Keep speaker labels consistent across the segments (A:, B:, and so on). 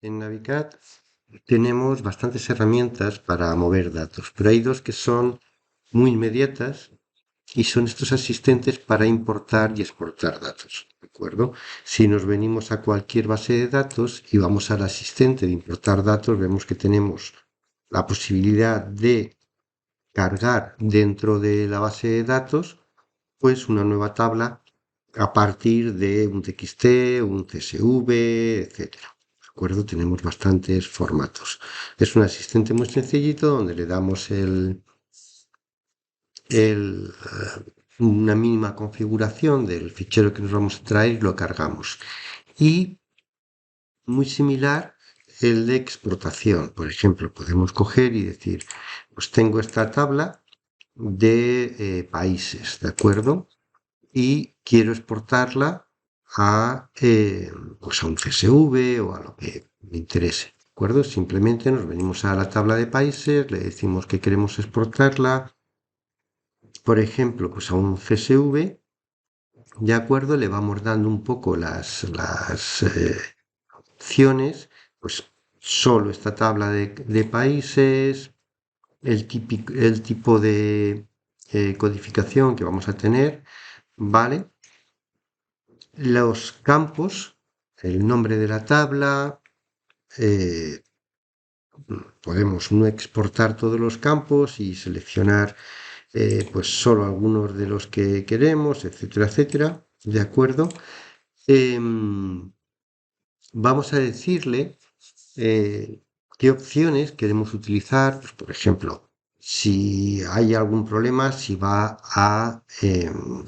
A: En Navicat tenemos bastantes herramientas para mover datos, pero hay dos que son muy inmediatas y son estos asistentes para importar y exportar datos, ¿de acuerdo? Si nos venimos a cualquier base de datos y vamos al asistente de importar datos, vemos que tenemos la posibilidad de cargar dentro de la base de datos pues una nueva tabla a partir de un TXT, un CSV, etcétera. ¿De acuerdo? Tenemos bastantes formatos. Es un asistente muy sencillito donde le damos una mínima configuración del fichero que nos vamos a traer y lo cargamos. Y muy similar el de exportación. Por ejemplo, podemos coger y decir, pues tengo esta tabla de países, ¿de acuerdo? Y quiero exportarla pues a un CSV o a lo que me interese, ¿de acuerdo? Simplemente nos venimos a la tabla de países, le decimos que queremos exportarla, por ejemplo, pues a un CSV, ¿de acuerdo? Le vamos dando un poco las opciones, pues solo esta tabla de países, el tipo de codificación que vamos a tener, ¿vale? Los campos, el nombre de la tabla, eh, podemos no exportar todos los campos y seleccionar pues solo algunos de los que queremos, etcétera, etcétera, ¿de acuerdo? Vamos a decirle qué opciones queremos utilizar, pues, por ejemplo, si hay algún problema, si va a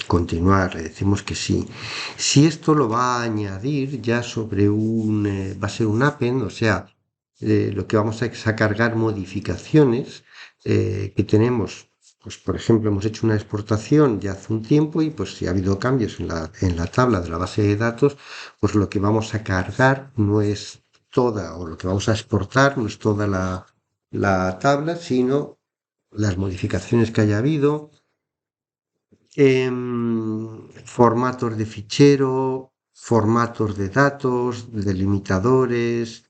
A: continuar, le decimos que sí. Si esto lo va a añadir ya sobre va a ser un append, o sea, lo que vamos a es a cargar modificaciones que tenemos. Pues, por ejemplo, hemos hecho una exportación ya hace un tiempo y pues si ha habido cambios en la tabla de la base de datos, pues lo que vamos a cargar no es toda, o lo que vamos a exportar no es toda la tabla, sino las modificaciones que haya habido, formatos de fichero, formatos de datos, delimitadores.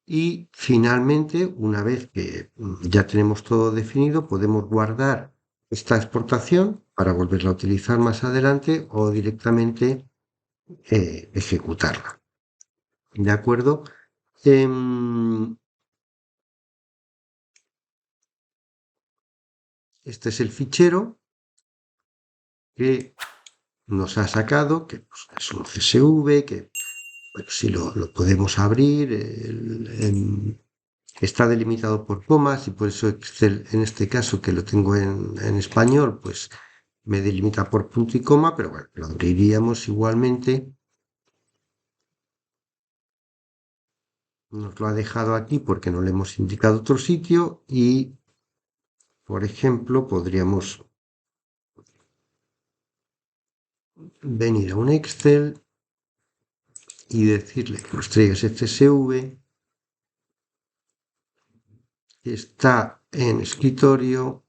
A: Y finalmente, una vez que ya tenemos todo definido, podemos guardar esta exportación para volverla a utilizar más adelante o directamente ejecutarla. ¿De acuerdo? Este es el fichero que nos ha sacado, que pues, es un CSV, que bueno, sí lo podemos abrir, está delimitado por comas y por eso Excel, en este caso que lo tengo en español, pues me delimita por punto y coma, pero bueno, lo abriríamos igualmente. Nos lo ha dejado aquí porque no le hemos indicado otro sitio y, por ejemplo, podríamos venir a un Excel y decirle que nos traiga ese CSV que está en escritorio,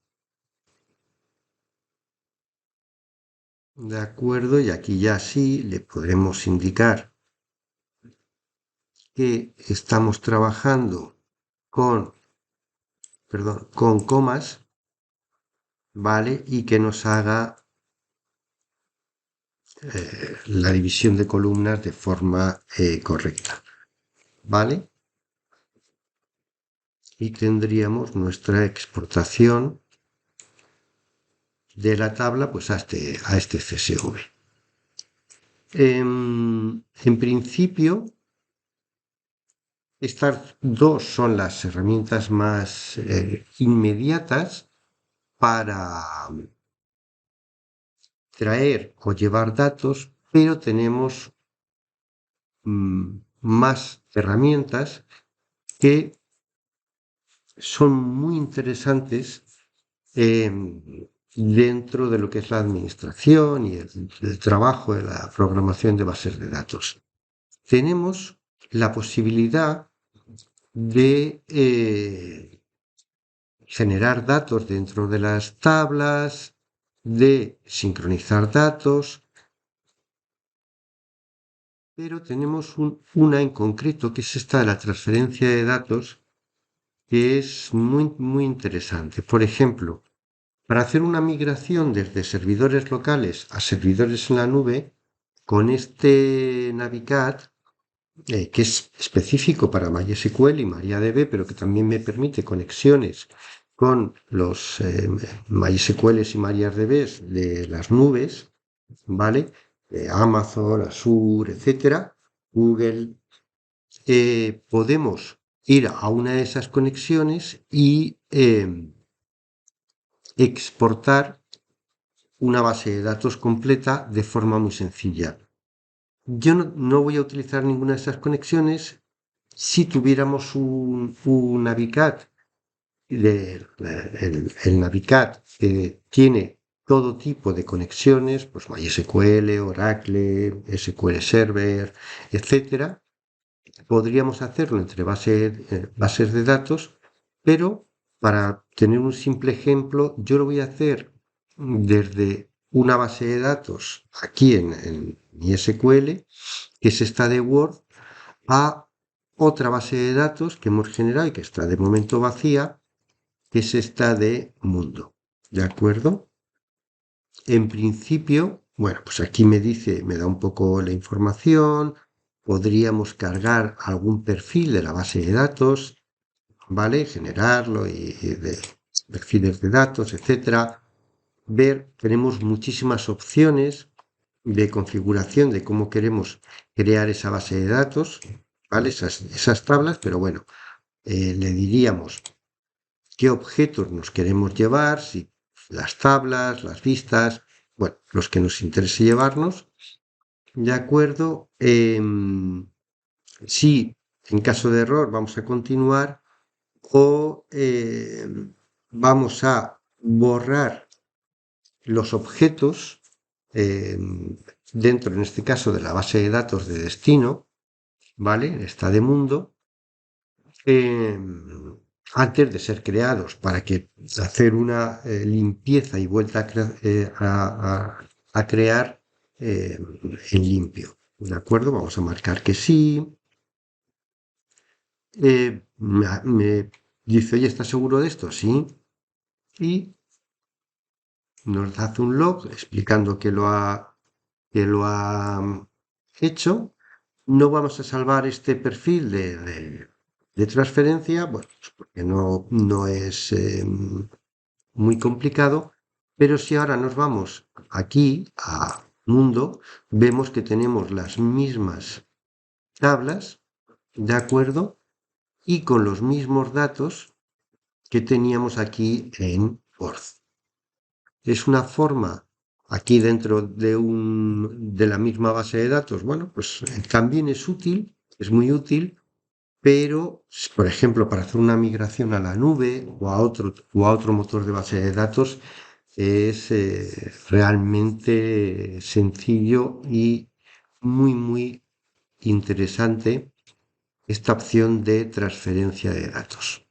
A: de acuerdo, y aquí ya sí le podremos indicar que estamos trabajando con, perdón, con comas, ¿vale? Y que nos haga la división de columnas de forma correcta, ¿vale? Y tendríamos nuestra exportación de la tabla pues a este CSV. En principio, estas dos son las herramientas más inmediatas para traer o llevar datos, pero tenemos más herramientas que son muy interesantes dentro de lo que es la administración y el trabajo de la programación de bases de datos. Tenemos la posibilidad de generar datos dentro de las tablas, de sincronizar datos, pero tenemos una en concreto, que es esta de la transferencia de datos, que es muy, muy interesante. Por ejemplo, para hacer una migración desde servidores locales a servidores en la nube, con este Navicat, que es específico para MySQL y MariaDB, pero que también me permite conexiones con los MySQLs y MariaDBs de las nubes, ¿vale? Amazon, Azure, etcétera, Google. Podemos ir a una de esas conexiones y exportar una base de datos completa de forma muy sencilla. Yo no voy a utilizar ninguna de esas conexiones. Si tuviéramos un Navicat, el Navicat tiene todo tipo de conexiones, pues MySQL, Oracle, SQL Server, etcétera. Podríamos hacerlo entre bases de datos, pero para tener un simple ejemplo, yo lo voy a hacer desde una base de datos aquí en mi SQL, que es esta de Word, a otra base de datos que hemos generado y que está de momento vacía, que es esta de Mundo. ¿De acuerdo? En principio, bueno, pues aquí me dice, me da un poco la información, podríamos cargar algún perfil de la base de datos, ¿vale? Generarlo y de perfiles de datos, etcétera. Tenemos muchísimas opciones de configuración de cómo queremos crear esa base de datos, ¿vale? Esas tablas, pero bueno, le diríamos qué objetos nos queremos llevar, si las tablas, las vistas, bueno, los que nos interese llevarnos, ¿de acuerdo? Si en caso de error vamos a continuar o vamos a borrar los objetos eh, dentro, en este caso, de la base de datos de destino, ¿vale? Esta de mundo, eh, antes de ser creados, para que hacer una limpieza y vuelta a crear en limpio. ¿De acuerdo? Vamos a marcar que sí. Me dice, oye, ¿estás seguro de esto? Sí. Y nos hace un log explicando que lo ha hecho. No vamos a salvar este perfil de transferencia, bueno, pues porque no es muy complicado, pero si ahora nos vamos aquí a Mundo, vemos que tenemos las mismas tablas, ¿de acuerdo? Y con los mismos datos que teníamos aquí en Word. Es una forma aquí dentro de la misma base de datos. Bueno, pues también es útil, es muy útil, pero, por ejemplo, para hacer una migración a la nube o a otro motor de base de datos, es realmente sencillo y muy, muy interesante esta opción de transferencia de datos.